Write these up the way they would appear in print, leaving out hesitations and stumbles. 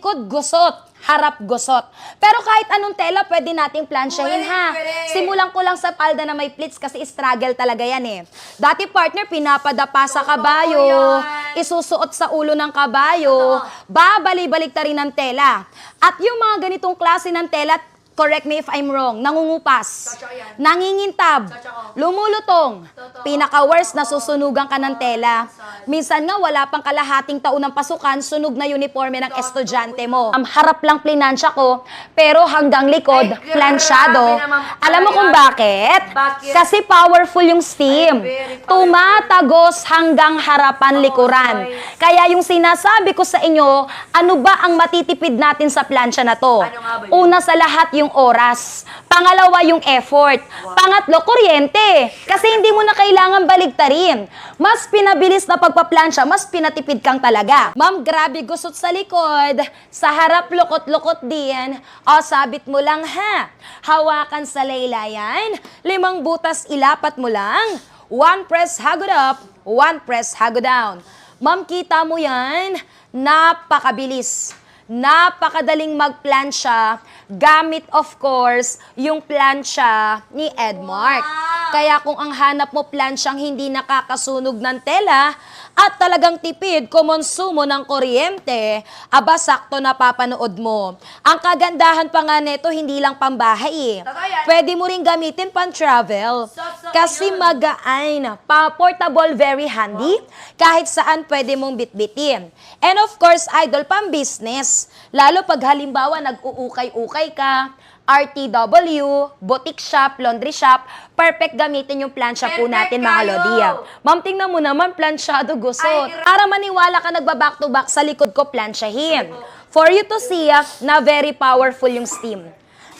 likod gusot, harap gusot. Pero kahit anong tela, pwede nating plansyahin ha. Simulan ko lang sa palda na may pleats kasi struggle talaga yan eh. Dati partner, pinapadapa sa kabayo, isusuot sa ulo ng kabayo, babalik-balik ta rin ng tela. At yung mga ganitong klase ng tela, correct me if I'm wrong, nangungupas, nangingintab, lumulutong, pinaka-worst, nasusunugan ka ng tela. Minsan nga, wala pang kalahating taon ng pasukan, sunog na uniforme ng estudyante mo. Harap lang plinansya ko, pero hanggang likod, plansyado. Alam mo kung bakit? Kasi powerful yung steam. Tumatagos hanggang harapan likuran. Kaya yung sinasabi ko sa inyo, ano ba ang matitipid natin sa plansya na to? Una sa lahat, yung oras. Pangalawa, yung effort. Pangatlo, kuryente. Kasi hindi mo na kailangan baligtarin. Mas pinabilis na pagpaplansya, mas pinatipid kang talaga. Ma'am, grabe gusot sa likod. Sa harap, lukot-lukot din. O, sabit mo lang ha. Hawakan sa laylayan. 5 butas, ilapat mo lang. 1 press, hagod up. 1 press, hagod down. Ma'am, kita mo yan? Napakabilis. Napakadaling magplansya gamit of course yung plansya ni Edmark. Kaya kung ang hanap mo plansyang hindi nakakasunog ng tela at talagang tipid kumonsumo ng kuryente, aba sakto na papanood mo. Ang kagandahan pa nga nito, hindi lang pambahay eh. Pwede mo rin gamitin pang-travel. Kasi magaan, portable, very handy. Kahit saan pwede mong bitbitin. And of course, idol, pang-business. Lalo pag halimbawa nag-uukay-ukay ka, RTW, boutique shop, laundry shop, perfect gamitin yung plansya po natin mga Lodia. Ma'am, tingnan mo naman, plansyado gusot. Para maniwala ka nagba-back to back sa likod ko, plansyahin. For you to see na very powerful yung steam.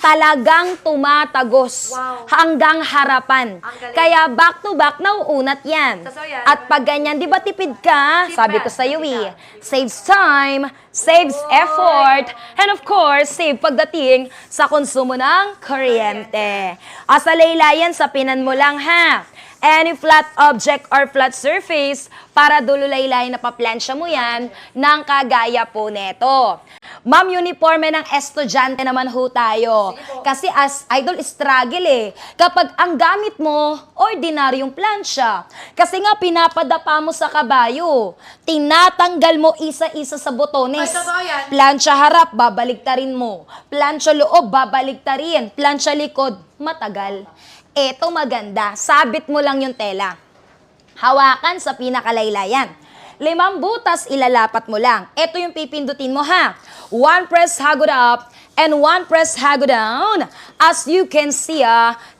Talagang tumatagos hanggang harapan. Kaya back to back, nauunat yan. At pag ganyan, di ba tipid ka? Sabi ko sa iyo eh, saves time, saves effort, and of course, save pagdating sa konsumo ng kuryente. Sa laylayan, sapinan mo lang ha. Any flat object or flat surface para dululaylay na paplansya mo yan ng kagaya po neto. Ma'am, uniforme ng estudyante naman ho tayo. Kasi as idol, struggle eh. Kapag ang gamit mo, ordinaryong plansya. Kasi nga, pinapadapa mo sa kabayo. Tinatanggal mo isa-isa sa botones. Plansya harap, babaligtarin mo. Plansya loob, babaligtarin. Plansya likod, matagal. Eto maganda, sabit mo lang yung tela. Hawakan sa pinakalaylayan. 5 butas, ilalapat mo lang. Ito yung pipindutin mo ha. 1 press, hagod up, and 1 press, hagod down. As you can see,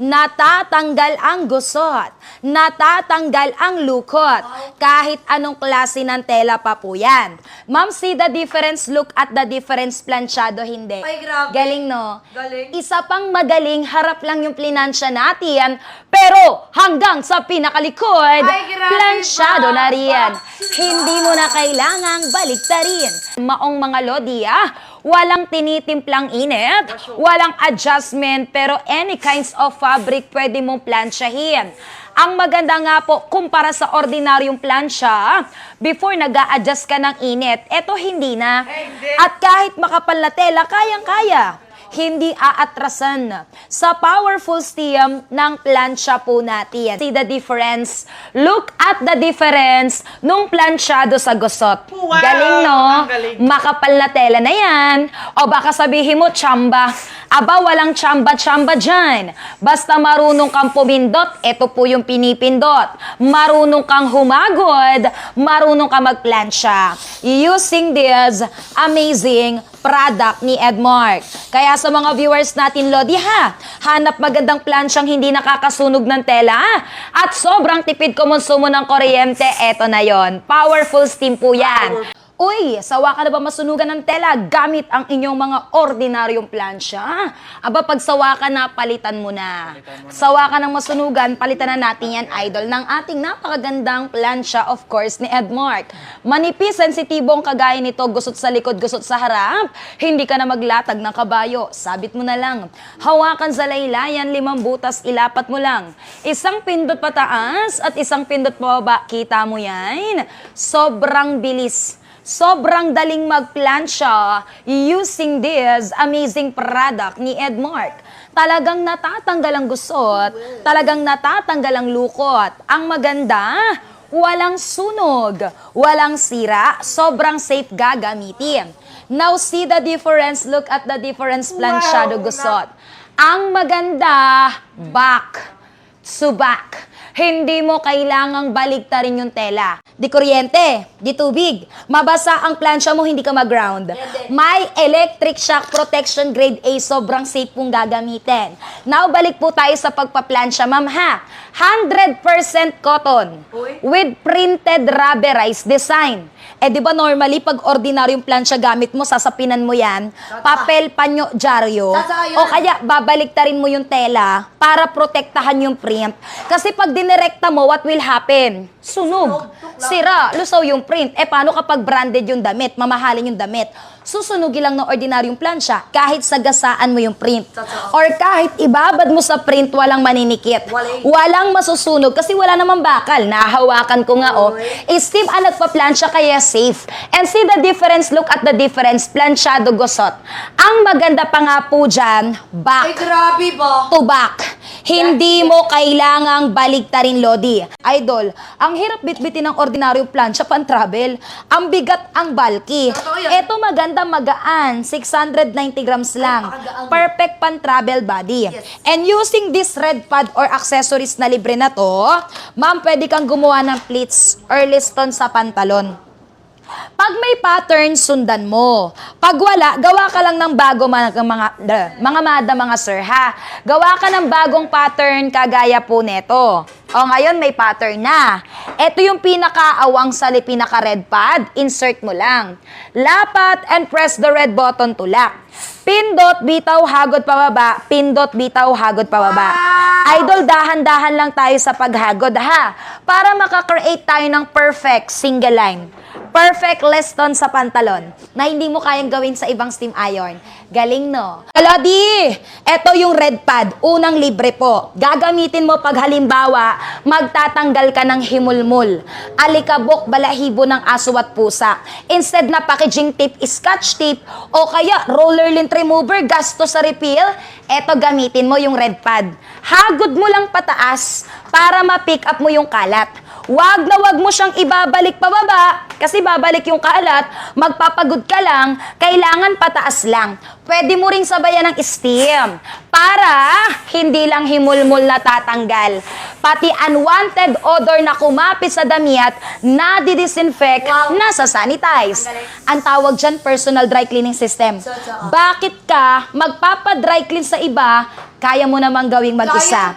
natatanggal ang gusot. Natatanggal ang lukot. Kahit anong klase ng tela pa po yan. Ma'am, see the difference? Look at the difference, plansyado, hindi. Ay, grabe. Galing, no? Galing. Isa pang magaling, harap lang yung plinansya natin, pero hanggang sa pinakalikod, plansyado na riyan. Hindi mo na kailangang baliktarin. Maong mga lodi, walang tinitimplang init, walang adjustment, pero any kinds of fabric pwede mong plansyahin. Ang maganda nga po, kumpara sa ordinaryong plansya, before nag-a-adjust ka ng init, eto hindi na. At kahit makapal na tela, kayang-kaya. Hindi aatrasan sa powerful steam ng plansya po natin. See the difference? Look at the difference nung plansyado sa gusot. Wow! Galing, no? Galing. Makapal na tela na yan. O baka sabihin mo, tsamba. Aba, walang tsamba-tsamba dyan. Basta marunong kang pumindot, ito po yung pinipindot. Marunong kang humagod, marunong kang magplansya. Using this amazing product ni Edmark. Kaya sa mga viewers natin, Lodi ha, hanap magandang plansyang hindi nakakasunog ng tela at sobrang tipid kumonsumo ng kuryente, eto na yon. Powerful steam po yan. Uy, sawa ka na ba masunugan ng tela gamit ang inyong mga ordinaryong plansya? Aba, pag sawa ka na, palitan mo na. Sawa ka ng masunugan, palitan na natin yan, idol, ng ating napakagandang plansya, of course, ni Edmark. Manipis, sensitibong kagaya nito, gusot sa likod, gusot sa harap. Hindi ka na maglatag ng kabayo, sabit mo na lang. Hawakan sa laylayan, 5 butas, ilapat mo lang. Isang pindot pataas at isang pindot pababa, kita mo yan? Sobrang bilis. Sobrang daling magplansya using this amazing product ni Edmark. Talagang natatanggal ang gusot, talagang natatanggal ang lukot. Ang maganda, walang sunog, walang sira, sobrang safe gagamitin. Now see the difference, look at the difference plansyado gusot. Ang maganda, back to back. Hindi mo kailangang baliktarin yung tela. Di kuryente, di tubig. Mabasa ang plansya mo, hindi ka mag-ground. May electric shock protection grade A, sobrang safe pong gagamitin. Now, balik po tayo sa pagpaplansya, ma'am ha. 100% cotton with printed rubberized design. Eh, di ba normally, pag ordinaryong plansya gamit mo, sasapinan mo yan, papel, panyo, dyaryo, o kaya babaliktarin mo yung tela para protektahan yung print. Kasi pag dinirekta mo, what will happen? Sunog, sira, lusaw yung print. Eh, paano kapag branded yung damit, mamahalin yung damit? Susunugin lang ng ordinaryong plansya kahit sagasaan mo yung print. Or kahit ibabad mo sa print, walang maninikit. Walang masusunog kasi wala namang bakal. Nahawakan ko nga, oh. Steam ang nagpa-plansya kaya safe. And see the difference, look at the difference, plansyado gusot. Ang maganda pa nga po dyan, back. Ay, grabe ba? To back. Hindi mo kailangang baliktarin, Lodi. Idol, ang hirap bitbitin ng ordinaryong plansya pan-travel. Ang bigat, ang bulky. Ito maganda, magaan. 690 grams lang. Perfect pan-travel body. And using this red pad or accessories na libre na to, ma'am, pwede kang gumawa ng pleats or liston sa pantalon. Pag may pattern, sundan mo. Pag wala, gawa ka lang ng bago mga sir ha. Gawa ka ng bagong pattern kagaya po neto. O ngayon may pattern na. Ito yung pinakaawang sa pinaka-red pad. Insert mo lang. Lapat and press the red button to lock. Pindot, bitaw, hagod pababa. Pindot, bitaw, hagod pababa. Idol, dahan-dahan lang tayo sa paghagod ha. Para makakreate tayo ng perfect single line. Perfect lesson sa pantalon na hindi mo kayang gawin sa ibang steam iron. Galing, no? Lodi, ito yung red pad. Unang libre po. Gagamitin mo pag halimbawa, magtatanggal ka ng himulmul, alikabok, balahibo ng aso at pusa. Instead na packaging tape, scotch tape, o kaya roller lint remover, gasto sa refill, eto gamitin mo yung red pad. Hagod mo lang pataas para ma-pick up mo yung kalat. Wag na wag mo siyang ibabalik pababa kasi babalik yung kalat, magpapagod ka lang, kailangan pataas lang. Pwede mo ring sabayan ng steam para hindi lang himulmul na tatanggal. Pati unwanted odor na kumapit sa damit, na disinfect, nasa sanitize. Ang tawag dyan, personal dry cleaning system. Bakit ka magpapa-dry clean sa iba, kaya mo namang gawing mag-isa.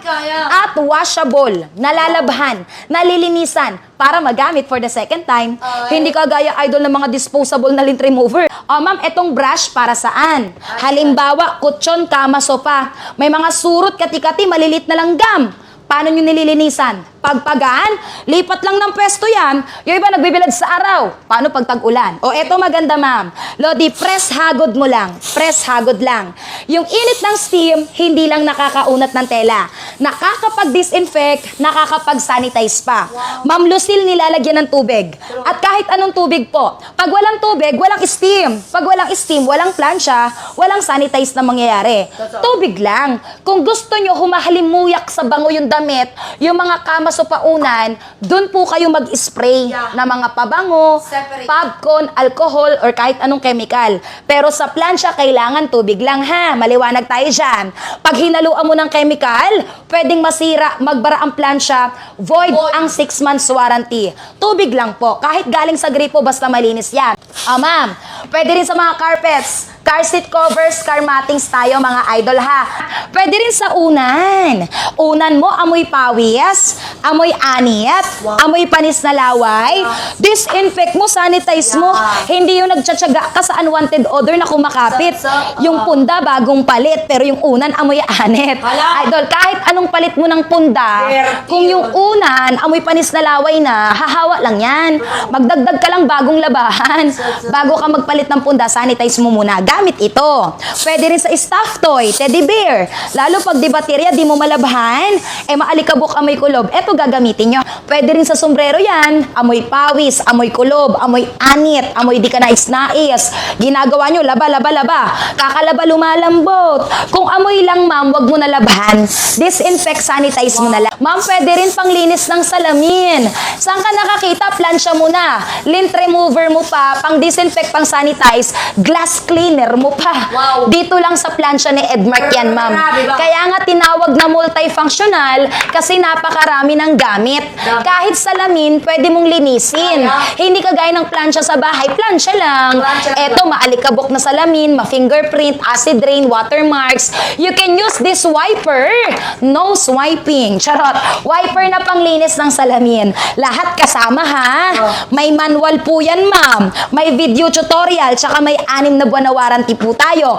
At washable, nalalabhan, nalilinisan, para magamit for the second time. Hindi ka gaya idol ng mga disposable na lint remover. O ma'am, etong brush para saan? Halimbawa, kutsyon, kama, sopa. May mga surot, kati-kati, malilit na langgam. Paano nyo nililinisan? Pagpagaan, lipat lang ng pwesto yan. Yung iba nagbibilad sa araw. Paano pag tag-ulan? O eto maganda, ma'am. Lodi, press hagod mo lang. Press hagod lang. Yung init ng steam, hindi lang nakakaunat ng tela. Nakakapag-disinfect, nakakapag-sanitize pa. Ma'am Lucille, nilalagyan ng tubig. At kahit anong tubig po. Pag walang tubig, walang steam. Pag walang steam, walang plancha, walang sanitize na mangyayari. Tubig lang. Kung gusto nyo humahalimuyak sa bango yung damit, yung mga kama so paunan, dun po kayo mag-spray na mga pabango, popcorn, alcohol, or kahit anong chemical. Pero sa plansya, kailangan tubig lang ha. Maliwanag tayo dyan. Pag hinaluan mo ng chemical, pwedeng masira, magbara ang plansya, void ang 6 months warranty. Tubig lang po. Kahit galing sa gripo, basta malinis yan. Ma'am, pwede rin sa mga carpets, car seat covers, car mattings tayo mga idol ha. Pwede rin sa unan. Unan mo, amoy pawis, amoy anit, amoy panis na laway. Disinfect mo, sanitize mo. Hindi yung nagtsatsaga ka sa unwanted odor na kumakapit. Yung punda, bagong palit, pero yung unan, amoy anit. Idol, kahit anong palit mo ng punda, kung yung unan, amoy panis na laway na, hahawa lang yan. Magdagdag ka lang bagong labahan. Bago ka magpalit ng punda, sanitize mo muna. gamit ito. Pwede rin sa stuffed toy, teddy bear. Lalo pag di baterya, di mo malabhan, maalikabok, amoy kulob. Eto gagamitin nyo. Pwede rin sa sombrero yan. Amoy pawis, amoy kulob, amoy anit, amoy di ka nais-nais. Ginagawa nyo, laba, laba, laba. Kakalaba, lumalambot. Kung amoy lang, ma'am, wag mo na labhan. Disinfect, sanitize mo na lang. Ma'am, pwede rin panglinis ng salamin. Saan ka nakakita? Plansya mo na. Lint remover mo pa, pang disinfect, pang sanitize, glass cleaner mo pa. Wow. Dito lang sa plansya ni Edmark yan, ma'am. Kaya nga tinawag na multifunctional kasi napakarami ng gamit. Kahit salamin, pwede mong linisin. Hindi kagaya ng plansya sa bahay, plansya lang. Eto, maalikabok na salamin, ma-fingerprint, acid rain, watermarks. You can use this wiper. No swiping. Charot. Wiper na panglinis ng salamin. Lahat kasama ha. May manual po yan, ma'am. May video tutorial, tsaka may 6 na buwan na warranty po tayo.